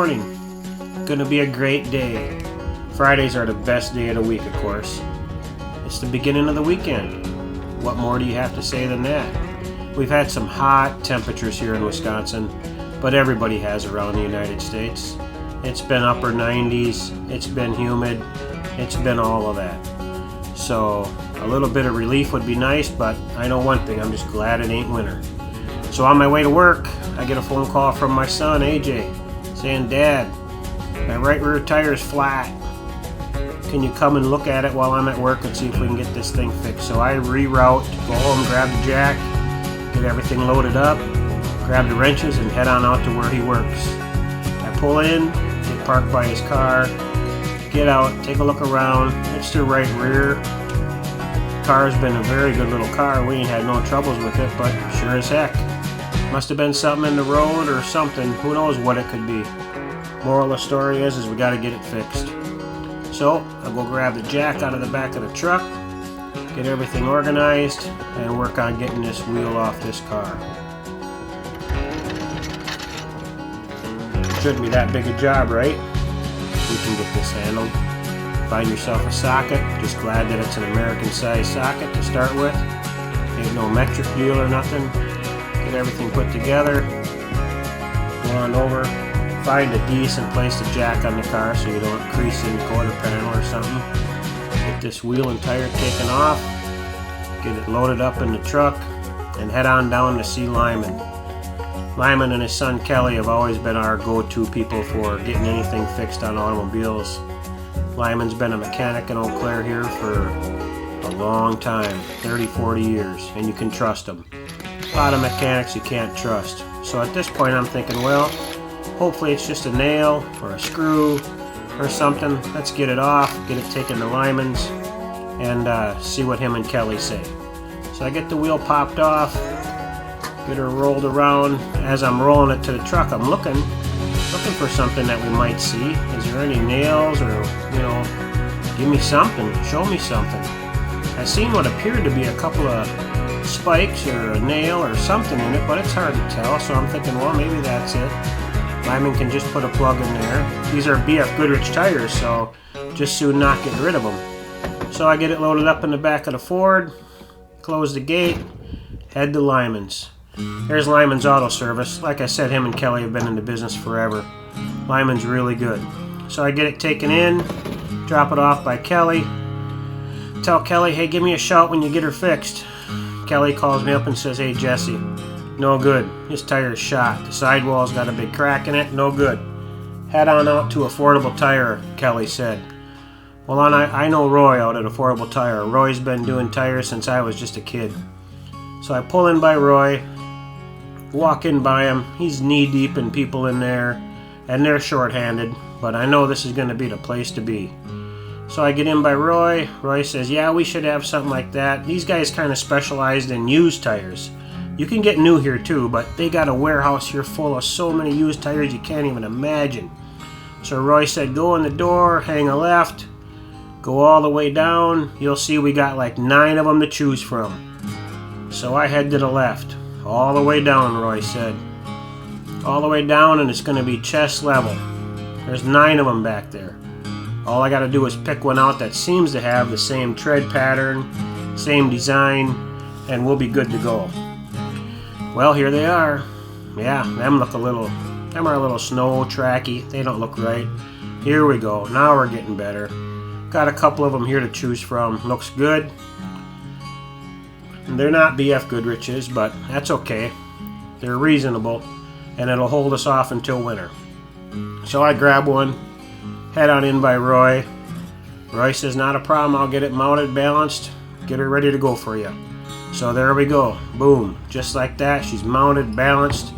morning. Gonna be a great day. Fridays are the best day of the week, of course. It's the beginning of the weekend. What more do you have to say than that? We've had some hot temperatures here in Wisconsin, but everybody has around the United States. It's been upper 90s, it's been humid, it's been all of that. So a little bit of relief would be nice, but I know one thing, I'm just glad it ain't winter. So on my way to work, I get a phone call from my son, AJ, saying, "Dad, my right rear tire is flat. Can you come and look at it while I'm at work and see if we can get this thing fixed?" So I reroute, go home, grab the jack, get everything loaded up, grab the wrenches, and head on out to where he works. I pull in, get parked by his car, get out, take a look around. It's the right rear. Car's been a very good little car. We ain't had no troubles with it, but sure as heck. Must have been something in the road or something. Who knows what it could be. Moral of the story is we got to get it fixed. So I'll go grab the jack out of the back of the truck, get everything organized, and work on getting this wheel off this car. Shouldn't be that big a job, right? We can get this handled. Find yourself a socket. Just glad that it's an American-sized socket to start with. Ain't no metric deal or nothing. Get everything put together. Go on over. Find a decent place to jack on the car so you don't crease in the quarter panel or something. Get this wheel and tire taken off. Get it loaded up in the truck and head on down to see Lyman. Lyman and his son Kelly have always been our go-to people for getting anything fixed on automobiles. Lyman's been a mechanic in Eau Claire here for a long time, 30, 40 years, and you can trust him. A lot of mechanics you can't trust. So at this point I'm thinking, well, hopefully it's just a nail or a screw or something. Let's get it off, get it taken to Lyman's, and see what him and Kelly say. So I get the wheel popped off, get her rolled around. As I'm rolling it to the truck, I'm looking for something that we might see. Is there any nails or, give me something, show me something. I seen what appeared to be a couple of spikes or a nail or something in it, but it's hard to tell. So I'm thinking, well, maybe that's it. Lyman can just put a plug in there. These are BF Goodrich tires, so just soon not get rid of them. So I get it loaded up in the back of the Ford, close the gate, head to Lyman's. Here's Lyman's Auto Service. Like I said, him and Kelly have been in the business forever. Lyman's really good. So I get it taken in, drop it off by Kelly. Tell Kelly, hey, give me a shout when you get her fixed. Kelly calls me up and says, hey, Jesse, no good. His tire's shot. The sidewall's got a big crack in it. No good. Head on out to Affordable Tire, Kelly said. Well, I know Roy out at Affordable Tire. Roy's been doing tires since I was just a kid. So I pull in by Roy, walk in by him. He's knee-deep in people in there, and they're short-handed, but I know this is going to be the place to be. So I get in by Roy. Roy says, yeah, we should have something like that. These guys kind of specialized in used tires. You can get new here too, but they got a warehouse here full of so many used tires you can't even imagine. So Roy said, go in the door, hang a left, go all the way down. You'll see we got like 9 of them to choose from. So I head to the left. All the way down, Roy said. All the way down, and it's going to be chest level. There's 9 of them back there. All I got to do is pick one out that seems to have the same tread pattern, same design, and we'll be good to go. Well, here they are. Yeah, them are a little snow tracky. They don't look right. Here we go. Now we're getting better. Got a couple of them here to choose from. Looks good. They're not BF Goodrich's, but that's okay. They're reasonable, and it'll hold us off until winter. So I grab one, head on in by Roy. Roy says, not a problem, I'll get it mounted, balanced, get her ready to go for you. So there we go. Boom. Just like that, she's mounted, balanced.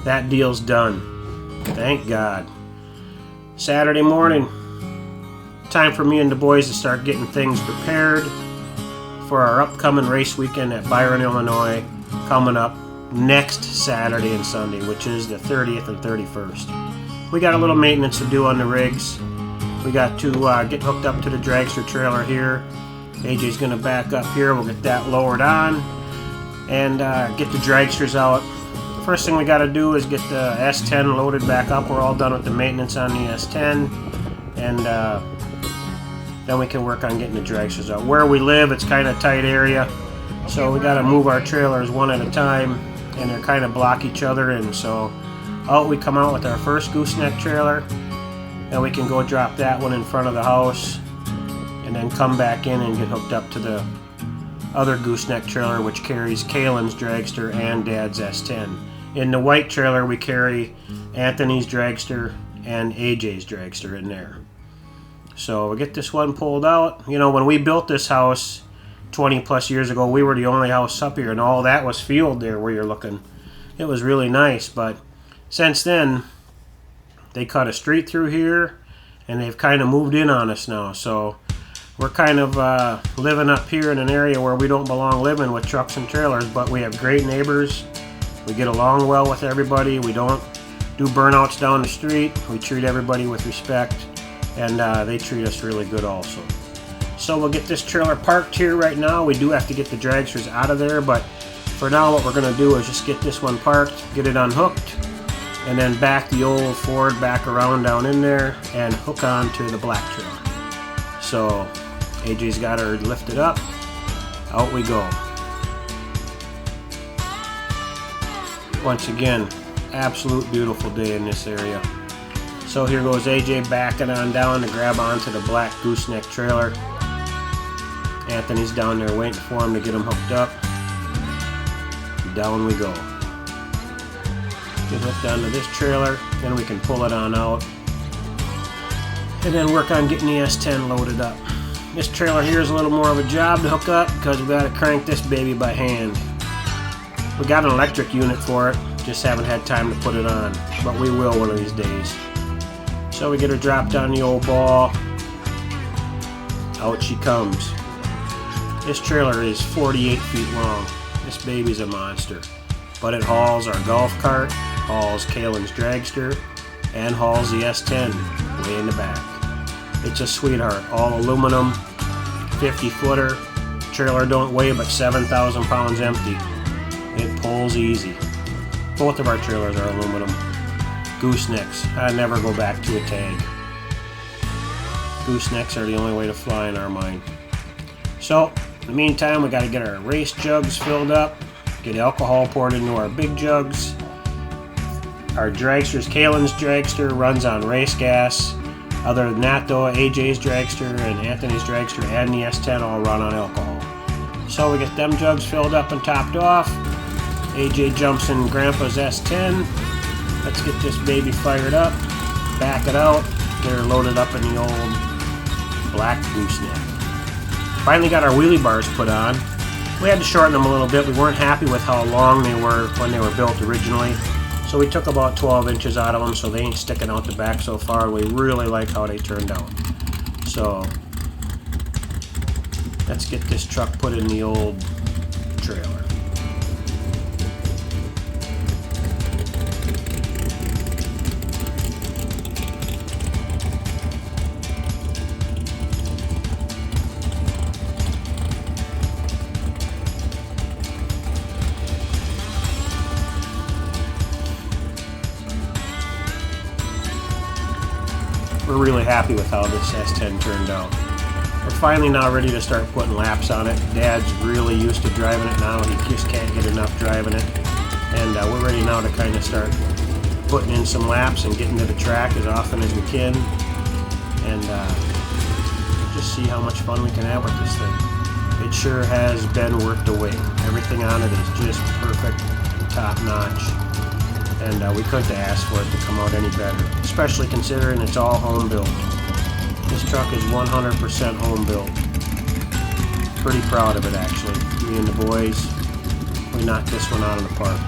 That deal's done. Thank God. Saturday morning, time for me and the boys to start getting things prepared for our upcoming race weekend at Byron, Illinois, coming up next Saturday and Sunday, which is the 30th and 31st. We got a little maintenance to do on the rigs. We got to get hooked up to the dragster trailer here. AJ's going to back up here. We'll get that lowered on and get the dragsters out. First thing we got to do is get the S10 loaded back up. We're all done with the maintenance on the S10, and then we can work on getting the dragsters out. Where we live, it's kind of a tight area, so we got to move our trailers one at a time, and they're kind of block each other in. So out we come out with our first gooseneck trailer, and we can go drop that one in front of the house, and then come back in and get hooked up to the other gooseneck trailer, which carries Kaylin's dragster and Dad's S10. In the white trailer, we carry Anthony's dragster and AJ's dragster in there. So we get this one pulled out. You know, when we built this house 20 plus years ago, we were the only house up here, and all that was field there where you're looking. It was really nice, but since then, they cut a street through here, and they've kind of moved in on us now. So we're kind of living up here in an area where we don't belong living, with trucks and trailers, but we have great neighbors. We get along well with everybody. We don't do burnouts down the street. We treat everybody with respect, and they treat us really good also. So we'll get this trailer parked here right now. We do have to get the dragsters out of there, but for now what we're going to do is just get this one parked, get it unhooked, and then back the old Ford back around down in there and hook on to the black trailer. So AJ's got her lifted up. Out we go. Once again, absolute beautiful day in this area. So here goes AJ backing on down to grab onto the black gooseneck trailer. Anthony's down there waiting for him to get him hooked up. Down we go. Get hooked onto this trailer, then we can pull it on out, and then work on getting the S10 loaded up. This trailer here is a little more of a job to hook up because we got to crank this baby by hand. We got an electric unit for it, just haven't had time to put it on, but we will one of these days. So we get her dropped on the old ball. Out she comes. This trailer is 48 feet long. This baby's a monster, but it hauls our golf cart, hauls Kaylin's dragster, and hauls the S10 way in the back. It's a sweetheart, all aluminum, 50-footer. Trailer don't weigh but 7,000 pounds empty. It pulls easy. Both of our trailers are aluminum. Goosenecks, I never go back to a tag. Goosenecks are the only way to fly in our mind. So, in the meantime, we got to get our race jugs filled up, get alcohol poured into our big jugs. Our dragsters, Kaylin's dragster runs on race gas. Other than that though, AJ's dragster and Anthony's dragster and the S10 all run on alcohol. So we get them jugs filled up and topped off. AJ jumps in Grandpa's S10. Let's get this baby fired up, back it out, get her loaded up in the old black gooseneck. Finally got our wheelie bars put on. We had to shorten them a little bit. We weren't happy with how long they were when they were built originally. So we took about 12 inches out of them, so they ain't sticking out the back so far. We really like how they turned out. So let's get this truck put in the old trailer. We're really happy with how this S10 turned out. We're finally now ready to start putting laps on it. Dad's really used to driving it now. He just can't get enough driving it. And we're ready now to kind of start putting in some laps and getting to the track as often as we can. And just see how much fun we can have with this thing. It sure has been worth the wait. Everything on it is just perfect, top notch. And we couldn't ask for it to come out any better, especially considering it's all home built. This truck is 100% home built. Pretty proud of it actually. Me and the boys, we knocked this one out of the park.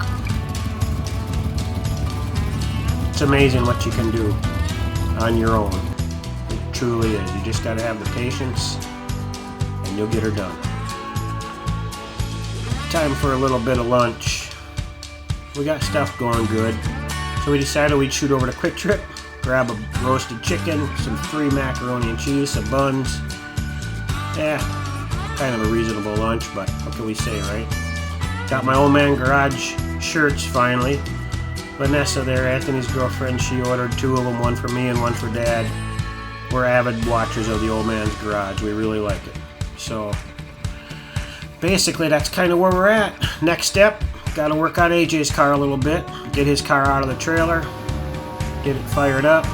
It's amazing what you can do on your own. It truly is. You just got to have the patience and you'll get her done. Time for a little bit of lunch. We got stuff going good, so we decided we'd shoot over to Quick Trip, grab a roasted chicken, some free macaroni and cheese, some buns. Yeah, kind of a reasonable lunch, but what can we say, right? Got my old man garage shirts finally. Vanessa there, Anthony's girlfriend, she ordered 2 of them, one for me and one for Dad. We're avid watchers of the old man's garage. We really like it. So basically that's kind of where we're at. Next step, got to work on AJ's car a little bit. Get his car out of the trailer. Get it fired up.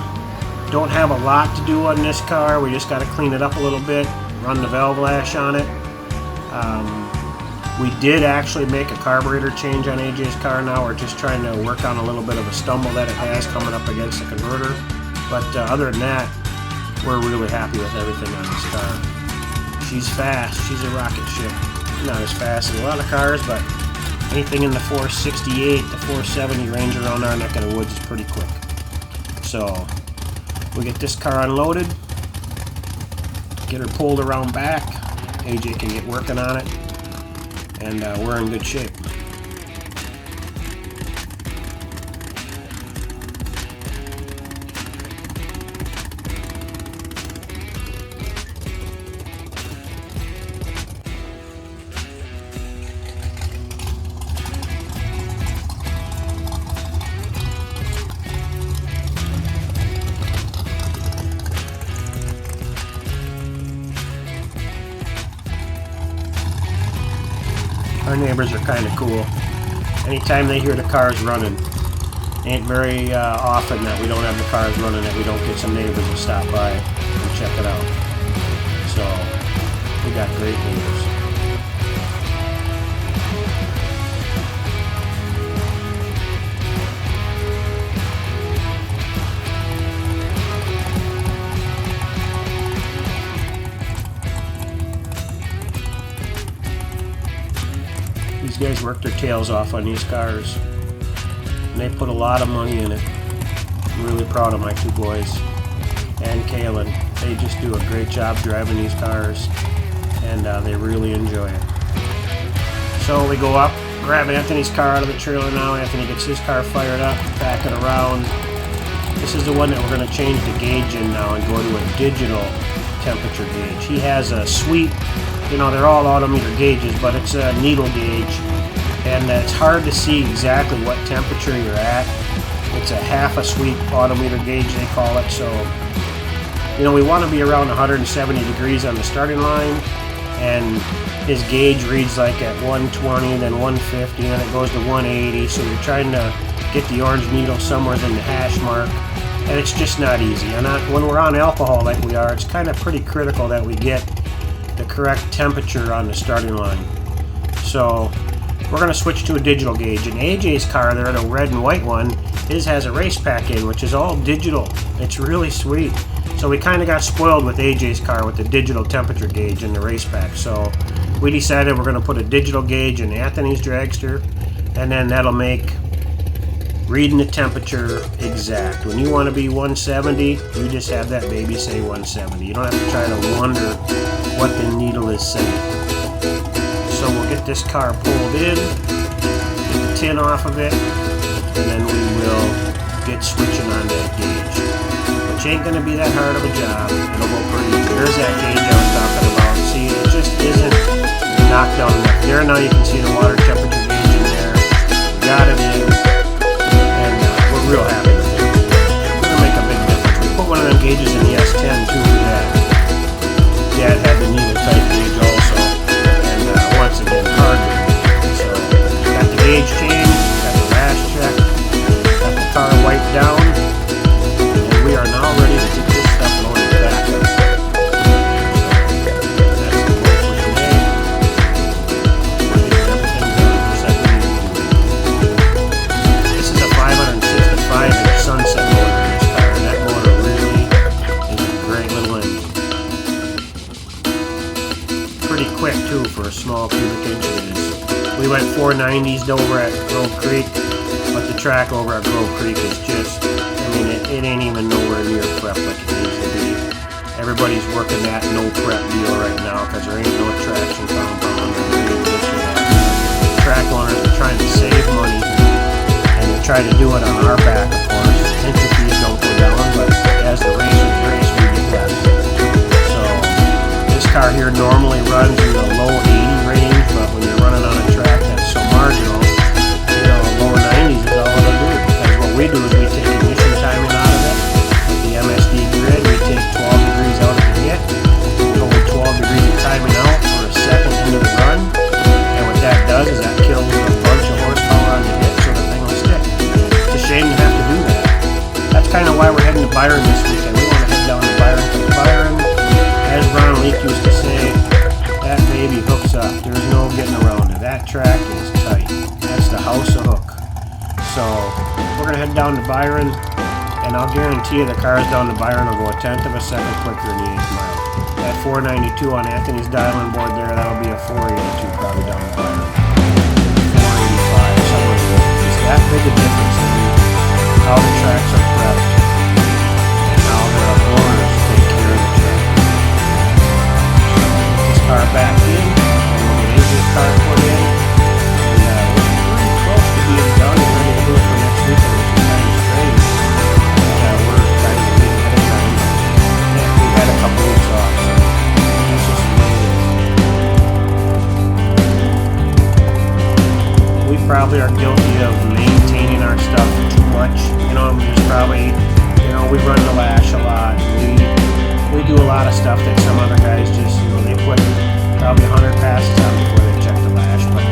Don't have a lot to do on this car. We just got to clean it up a little bit. Run the valve lash on it. We did actually make a carburetor change on AJ's car now. We're just trying to work on a little bit of a stumble that it has coming up against the converter. But other than that, we're really happy with everything on this car. She's fast. She's a rocket ship. Not as fast as a lot of cars, but anything in the 468 to 470 range around our neck of the woods is pretty quick. So we get this car unloaded, get her pulled around back. AJ can get working on it. And we're in good shape. Our neighbors are kind of cool. Anytime they hear the cars running, ain't very often that we don't have the cars running, that we don't get some neighbors to stop by and check it out. So we got great neighbors. These guys work their tails off on these cars, and they put a lot of money in it. I'm really proud of my 2 boys and Kaylin. They just do a great job driving these cars, and they really enjoy it. So we go up, grab Anthony's car out of the trailer now. Anthony gets his car fired up, back it around. This is the one that we're going to change the gauge in now and go to a digital temperature gauge. He has a sweep. You know, they're all odometer gauges, but it's a needle gauge, and it's hard to see exactly what temperature you're at. It's a half a sweep odometer gauge, they call it. So, you know, we want to be around 170 degrees on the starting line, and his gauge reads like at 120, then 150, and then it goes to 180. So you're trying to get the orange needle somewhere in the hash mark, and it's just not easy. And when we're on alcohol like we are, it's kind of pretty critical that we get the correct temperature on the starting line. So we're going to switch to a digital gauge. In AJ's car there, the red and white one, his has a race pack in, which is all digital. It's really sweet. So we kind of got spoiled with AJ's car with the digital temperature gauge in the race pack. So we decided we're going to put a digital gauge in Anthony's Dragster, and then that'll make reading the temperature exact. When you want to be 170, you just have that baby say 170. You don't have to try to wonder what the needle is saying. So we'll get this car pulled in, get the tin off of it, and then we will get switching on that gauge. Which ain't going to be that hard of a job. It'll go pretty easy. There's that gauge I was talking about. See, it just isn't knocked down enough. There now you can see the water temperature gauge in there. We got it in, and we're real happy with it. It's going to make a big difference. We put one of them gauges in the S10 too for that. Dad had the needle type gauge also, and once again, hard. So, got the gauge changed, got the lash checked, got the car wiped down, and we are now ready to get this stuff loaded back up. So, that's the goal for today. We're getting everything done just like we need to do. This is a 565-inch Sunset motor in this car, and that motor really is a great little engine. Pretty quick too for a small cubic inch it is. We went 490s over at Grove Creek, but the track over at Grove Creek is just, I mean, it ain't even nowhere near prep like it needs to be. Everybody's working that no prep deal right now because there ain't no traction compound or anything this or that. Track owners are trying to save money, and they try to do it on our back, of course. Entry fees don't go down, but as the racers race, we get less. So this car here normally runs in the low 80 range, but when you're running on a track that's so marginal, down to Byron, and I'll guarantee you the cars down to Byron will go 1/10 of a second quicker in the 8th mile. That 492 on Anthony's dialing board there, that'll be a 482 probably down to Byron. 485, somewhere in there. It's that big a difference in how the tracks are prepped and how the owners take care of the track. Get this car back in, and we'll get AJs Car put in. And we're pretty close to being done and ready to do it for next weekend, which is kind of strange. We're kind of a week ahead of time. Yeah, we've had a couple weeks off, so that's just the way it is. We probably are guilty of maintaining our stuff too much. You know, there's probably, you know, we run the lash a lot. We do a lot of stuff that some other guys just, you know, they put probably 100 passes on before they check the lash. But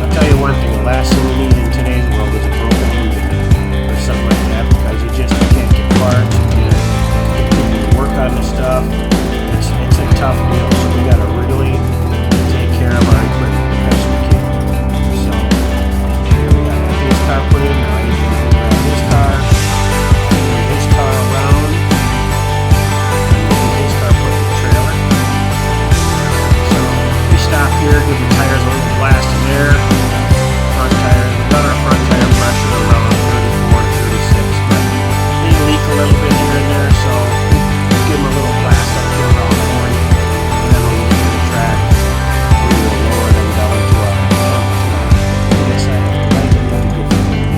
I'll tell you one thing, the last thing we need in today's world is a broken engine or something like that, because you can't get parts, you can't work on the stuff. It's a tough deal, so we gotta really take care of our equipment the best we can. So here we got his car put in, now he's gonna grab his car, move his car around, and move his car put in the trailer. So we stop here, give the tires a little blast in there. Front tire, we've got our front tire pressure around 34 to 36, but they leak a little bit here and there, so give them a little blast up to around 40, and then when we get to the track, we will lower them down to our PSI. Right, and really good for the week.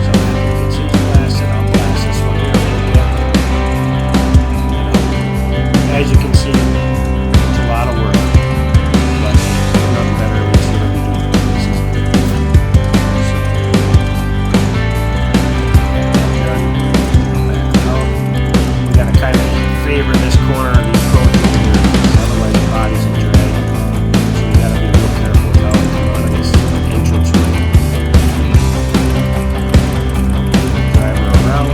So after he gets his blasted, I'll blast this one here a little bit. As you can see, it's a lot of work, but nothing better than this to be doing. This is good. So, back out. We gotta kind of favor this corner of the approach over here, otherwise the body's in drag. So you gotta be real careful with how we come out of this entrance way. Drive her around.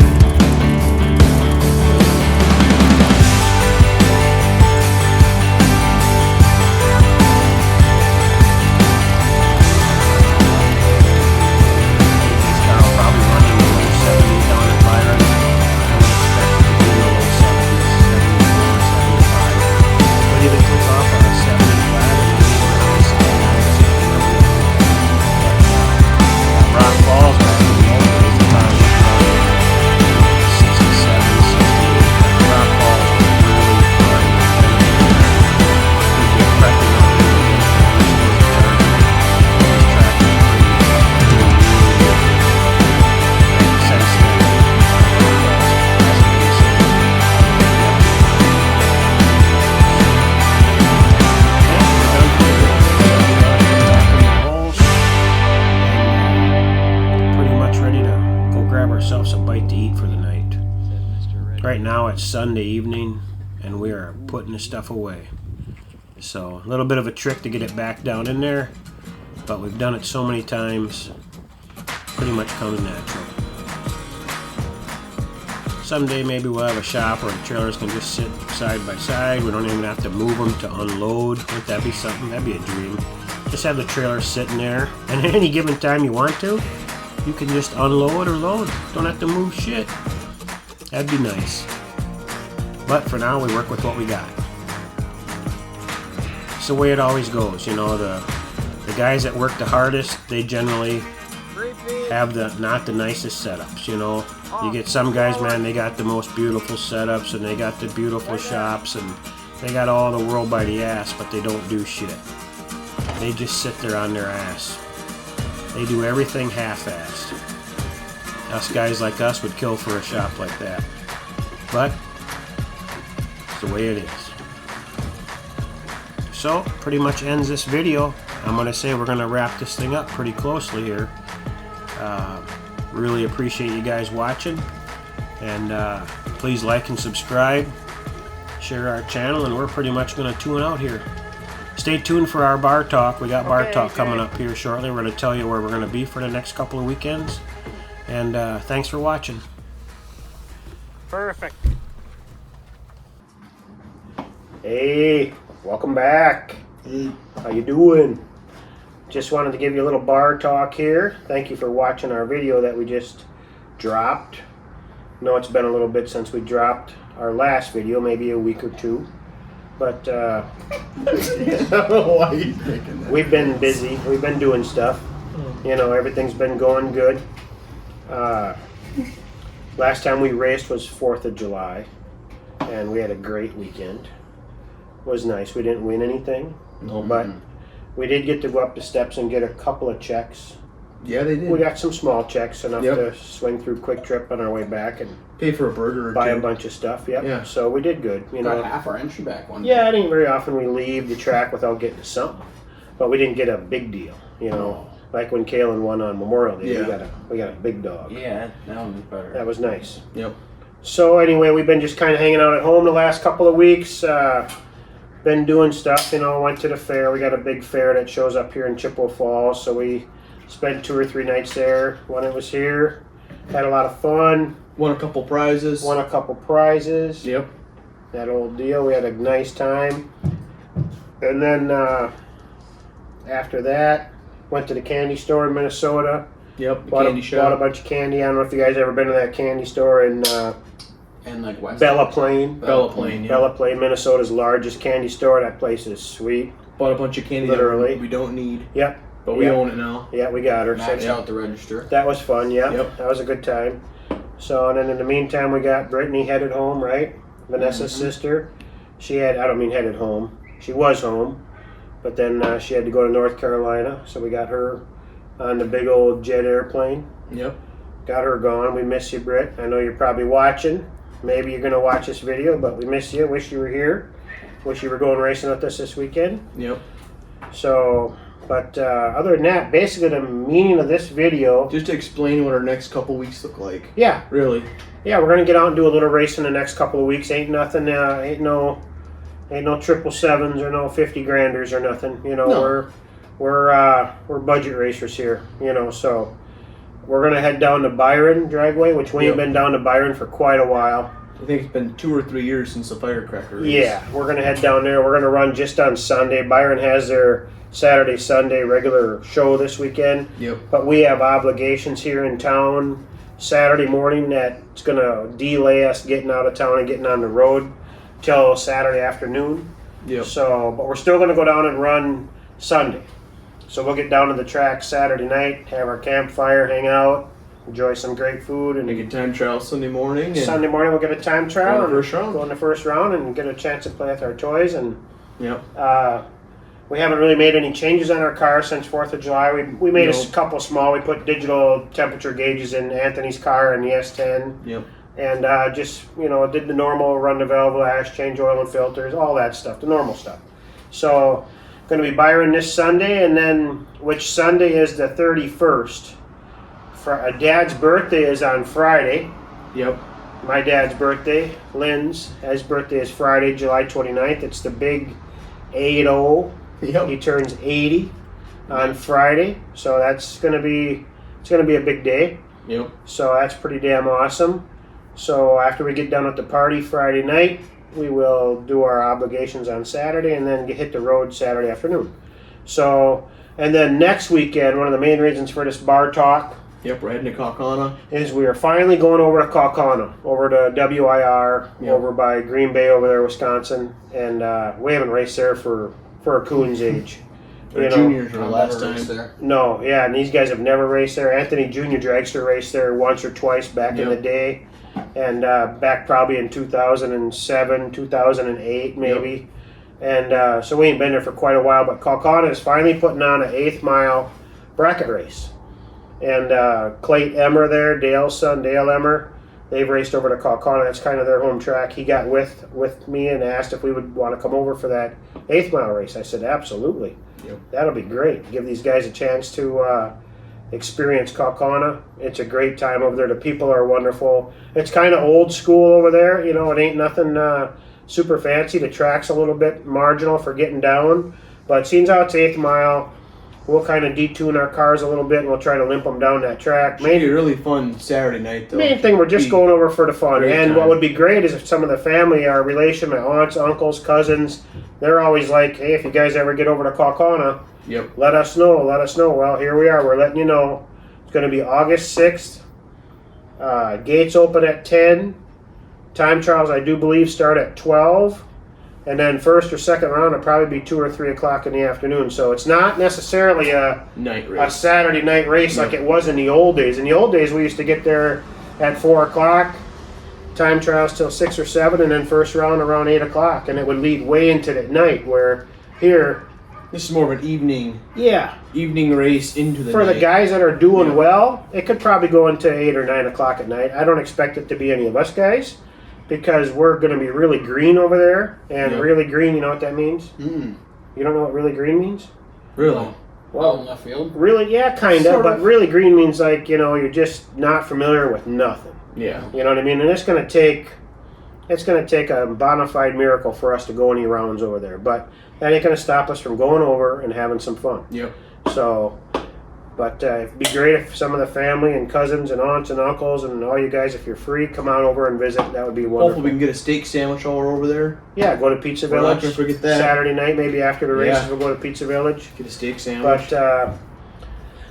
This car will probably run in the low 70s down at Byron. I would expect it to be in the low 70s, 74, 75. But even click off on a 70 flat and maybe around 79, 79. But Rock Falls back in the old days, the car was running 67, 68. Rock Falls was really fun. We'd get prepping on it again. This track is really good. Since then, pretty much ready to go grab ourselves a bite to eat for the night. Right now it's Sunday evening and we are putting the stuff away. So a little bit of a trick to get it back down in there, but we've done it so many times, pretty much comes natural. Someday maybe we'll have a shop where the trailers can just sit side by side. We don't even have to move them to unload. Wouldn't that be something? That'd be a dream. Just have the trailers sitting there, and at any given time you want to, you can just unload or load. Don't have to move shit. That'd be nice. But for now, we work with what we got. It's the way it always goes. You know, the guys that work the hardest, they generally have not the nicest setups. You know, you get some guys, man, they got the most beautiful setups and they got the beautiful shops and they got all the world by the ass, but they don't do shit. They just sit there on their ass. They do everything half-assed. Us guys like us would kill for a shop like that. But it's the way it is. So, pretty much ends this video. I'm going to say we're going to wrap this thing up pretty closely here. Really appreciate you guys watching. And please like and subscribe. Share our channel, and we're pretty much going to tune out here. Stay tuned for our bar talk. We got bar talk coming up here shortly. We're going to tell you where we're going to be for the next couple of weekends. And thanks for watching. Perfect. Hey, welcome back. How you doing? Just wanted to give you a little bar talk here. Thank you for watching our video that we just dropped. No, it's been a little bit since we dropped our last video, maybe a week or two. But I don't know why you're thinking that. we've been busy. We've been doing stuff. You know, everything's been going good. Last time we raced was 4th of July, and we had a great weekend. It was nice. We didn't win anything, but we did get to go up the steps and get a couple of checks. Yeah, they did. We got some small checks, enough to swing through Quick Trip on our way back and pay for a burger or buy two. a bunch of stuff. Yep. Yeah. So we did good. You Got know, half our entry back one. yeah, it ain't very often we leave the track without getting something, but we didn't get a big deal. You know, like when Kalen won on Memorial Day, we got a big dog. Yeah, that one was better. That was nice. Yep. So anyway, we've been just kind of hanging out at home the last couple of weeks. Been doing stuff. You know, went to the fair. We got a big fair that shows up here in Chippewa Falls, so we spent 2 or 3 nights there when it was here. Had a lot of fun. Won a couple prizes. Won a couple prizes. Yep. That old deal. We had a nice time. And then after that, went to the candy store in Minnesota. Yep. The Bought candy a shop. bunch of candy. I don't know if you guys ever been to that candy store in And like West Bella Plaine. Bella Plaine. Yeah. Bella Plaine, Minnesota's largest candy store. That place is sweet. Bought a bunch of candy Literally. that we don't need, Yep. but we Yep. own it now. Yeah, we got her. Maxed So, out the register. that was fun. Yeah. Yep. That was a good time. So, and then in the meantime, we got Brittany headed home, right? Vanessa's sister. She had, I don't mean headed home. She was home. But then she had to go to North Carolina. So we got her on the big old jet airplane. Yep. Got her gone. We miss you, Britt. I know you're probably watching. Maybe you're going to watch this video, but we miss you. Wish you were here. Wish you were going racing with us this weekend. Yep. So, but other than that, basically the meaning of this video. Just to explain what our next couple weeks look like. Yeah. Really. Yeah, we're going to get out and do a little racing the next couple of weeks. Ain't nothing, ain't no 777s or no 50 granders or nothing. You know, No. we're budget racers here, you know, so we're going to head down to Byron Dragway, which we ain't been down to Byron for quite a while. I think it's been 2 or 3 years since the firecracker race. Yeah, we're going to head down there. We're going to run just on Sunday. Byron has their Saturday, Sunday regular show this weekend. Yep. But we have obligations here in town Saturday morning that's going to delay us getting out of town and getting on the road till Saturday afternoon. Yep. So, but we're still going to go down and run Sunday. So we'll get down to the track Saturday night, have our campfire, hang out, enjoy some great food, and Make a time trial Sunday morning. And Sunday morning we'll get a time trial Go in the and first round. go in the first round and get a chance to play with our toys. And Yep. we haven't really made any changes on our car since 4th of July. We made a couple small. We put digital temperature gauges in Anthony's car and the S10. Yep. And just, you know, did the normal, run the valve lash, change oil and filters, all that stuff, the normal stuff. So, going to be Byron this Sunday, and then, which Sunday is the 31st. Dad's birthday is on Friday. Yep. My dad's birthday, Lynn's, his birthday is Friday, July 29th. It's the big 80. Yep. He turns 80 on Friday, so it's going to be a big day. Yep. So that's pretty damn awesome. So after we get done with the party Friday night, we will do our obligations on Saturday and then hit the road Saturday afternoon. So, and then next weekend, one of the main reasons for this bar talk Yep. We're heading to Kaukauna. is we are finally going over to Kaukauna, over to WIR, over by Green Bay over there, Wisconsin. And we haven't raced there for a coon's age. Our juniors were last time. There. No, yeah, and these guys have never raced there. Anthony Jr. Dragster raced there once or twice back in the day, and back probably in 2007, 2008 maybe. And so we ain't been there for quite a while, but Kaukauna is finally putting on an 8th mile bracket race. And Clayt Emmer there, Dale's son, Dale Emmer, they've raced over to Kaukauna. That's kind of their home track. He got with me and asked if we would want to come over for that 8th mile race. I said, absolutely. Yep. That'll be great. Give these guys a chance to experience Kaukauna. It's a great time over there. The people are wonderful. It's kind of old school over there. You know, it ain't nothing super fancy. The track's a little bit marginal for getting down. But seeing how it's 8th mile, we'll kind of detune our cars a little bit and we'll try to limp them down that track. Should be a really fun Saturday night, though. Main thing, we're just going over for the fun. Great And time. what would be great is if some of the family, our relation, my aunts, uncles, cousins, they're always like, hey, if you guys ever get over to Kaukauna, Yep. let us know. Well, here we are. We're letting you know. It's going to be August 6th Gates open at 10. Time trials, I do believe, start at 12. And then first or second round will probably be 2 or 3 o'clock in the afternoon. So it's not necessarily a Night a race. Saturday night race like it was in the old days. In the old days, we used to get there at 4 o'clock, time trials till 6 or 7, and then first round around 8 o'clock. And it would lead way into the night, where here, This is more of an evening yeah, race into the for night. the guys that are doing Yeah. well, it could probably go into 8 or 9 o'clock at night. I don't expect it to be any of us guys, because we're going to be really green over there. And Yep. really green, you know what that means? Mm, You don't know what really green means? really? Well, in left field? really, yeah, kind of. Sort But of. really green means like, you're just not familiar with nothing. Yeah. You know what I mean? And it's going to take a bona fide miracle for us to go any rounds over there. But that ain't going to stop us from going over and having some fun. Yep. So, but it'd be great if some of the family and cousins and aunts and uncles and all you guys, if you're free, come on over and visit. That would be wonderful. Hopefully we can get a steak sandwich while we're over there. Yeah, go to Pizza We're not Village. gonna forget that. Saturday night, maybe after the races, Yeah. we'll go to Pizza Village. Get a steak sandwich. But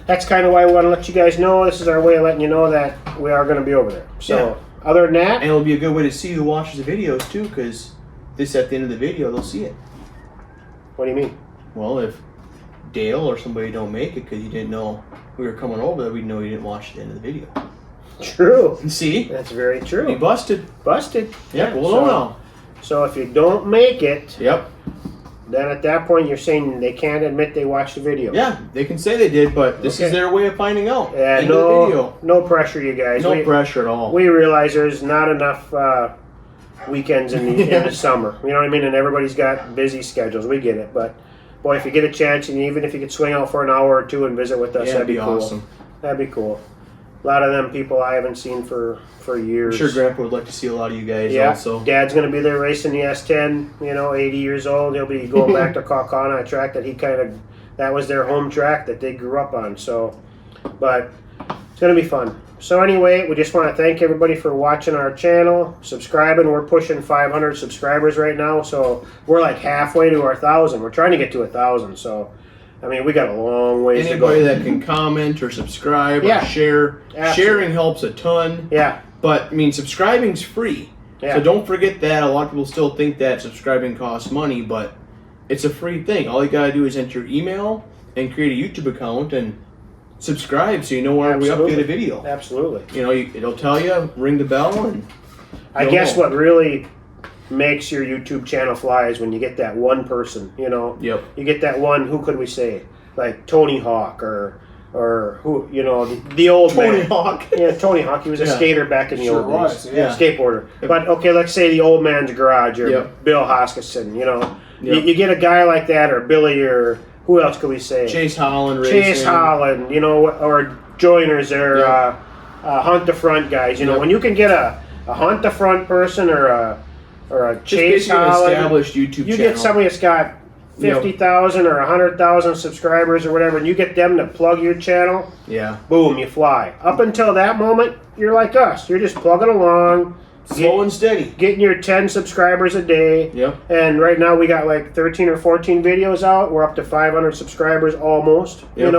that's kind of why we want to let you guys know. This is our way of letting you know that we are going to be over there. So, other than that, And it'll be a good way to see who watches the videos too, because this at the end of the video they'll see it. what do you mean? Well, if Dale or somebody don't make it because you didn't know we were coming over there, we'd know you didn't watch the end of the video. True. See? That's very Be true. busted. Busted. Yep, we'll so, know now. So if you don't make it, Yep. then at that point you're saying they can't admit they watched the video. Yeah, they can say they did, but this is Okay. their way of finding out. Yeah, End of the video. no pressure, you guys. No we, pressure at all. we realize there's not enough weekends in the summer. You know what I mean? And everybody's got busy schedules. We get it, but boy, if you get a chance, and even if you could swing out for an hour or two and visit with us, Yeah, that'd be cool. awesome. That'd be cool. A lot of them people I haven't seen for I'm years. sure Grandpa would like to see a lot of you guys Yeah, also. Dad's going to be there racing the S10, 80 years old. He'll be going back to Kaukauna, a track that that was their home track that they grew up on. So, but it's going to be fun. So anyway, we just want to thank everybody for watching our channel, subscribing. We're pushing 500 subscribers right now, so we're like halfway to our 1,000. We're trying to get to 1,000, so I mean, we got a long ways Anybody to go. that can comment or subscribe Yeah. or share. Absolutely. Sharing helps a ton. Yeah, But, I mean, subscribing's free. yeah. So don't forget that. A lot of people still think that subscribing costs money, but it's a free thing. All you gotta do is enter your email and create a YouTube account and subscribe so you know when we Absolutely. update a video. Absolutely. It'll tell you, ring the bell, and I Go guess home. what really makes your YouTube channel fly is when you get that one person, Yep. You get that one, who could we say? Like Tony Hawk or who, the old Tony man. Hawk. Yeah, Tony Hawk. He was a Yeah. skater back in the Sure old was, days. yeah. Skateboarder. But okay, let's say the old man's garage or Yep. Bill Hoskinson, Yep. You get a guy like that or Billy or who else could we say? Chase Holland racing. Chase Holland, or joiners there, Yeah. hunt the front guys. Yeah. When you can get a hunt the front person or a Just Chase basically an Holland, established YouTube you channel. get somebody that's got 50,000 or 100,000 subscribers or whatever, and you get them to plug your channel. Yeah. Boom, you fly. Up until that moment, you're like us. You're just plugging along, Slow and steady. getting your 10 subscribers a day. Yep. And right now we got like 13 or 14 videos out. We're up to 500 subscribers almost, Yep.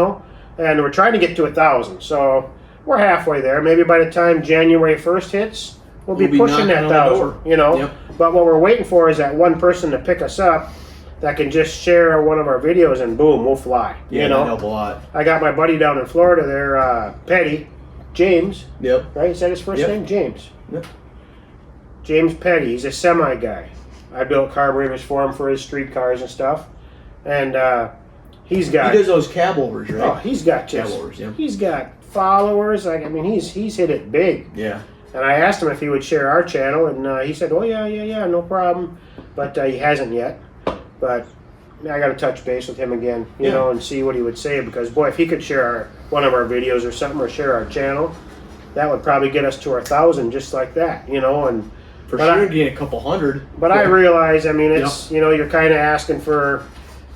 And we're trying to get to 1,000. So we're halfway there. Maybe by the time January 1st hits, we'll be pushing that knocking on the 1,000, door. Yep. But what we're waiting for is that one person to pick us up that can just share one of our videos and boom, we'll fly. Yeah, that'd help a lot. I got my buddy down in Florida there, Petty, James, Yep. right? Is that his first Yep. name? James. Yep. James Petty. He's a semi guy. I built carburetors for him for his street cars and stuff. And he's got... He does those cab overs, right? Oh, he's got Cab just... overs, yeah. He's got followers. He's hit it big. Yeah. And I asked him if he would share our channel, and he said, "Oh yeah, no problem." But he hasn't yet. But I got to touch base with him again, you Yeah. know, and see what he would say. Because boy, if he could share one of our videos or something, or share our channel, that would probably get us to our 1,000 just like that, And For but sure, I- getting a couple hundred. but I realize, I mean, it's you're kind of asking for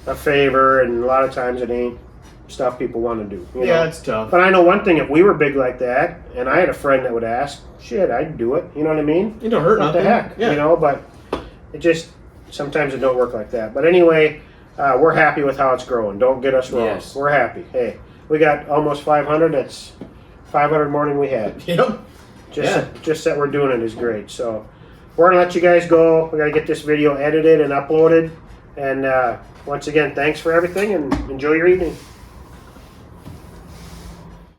a favor, and a lot of times it ain't stuff people want to do. You know? it's tough. But I know one thing: if we were big like that, and I had a friend that would ask, shit, I'd do it. You know what I mean? It don't hurt What the nothing. heck, Yeah. But it just sometimes it don't work like that. But anyway, we're happy with how it's growing. Don't get us wrong. Yes. We're happy. Hey, we got almost 500. That's 500 more than we had. Yep. Just that we're doing it is great. So we're gonna let you guys go. We gotta get this video edited and uploaded. And once again, thanks for everything and enjoy your evening.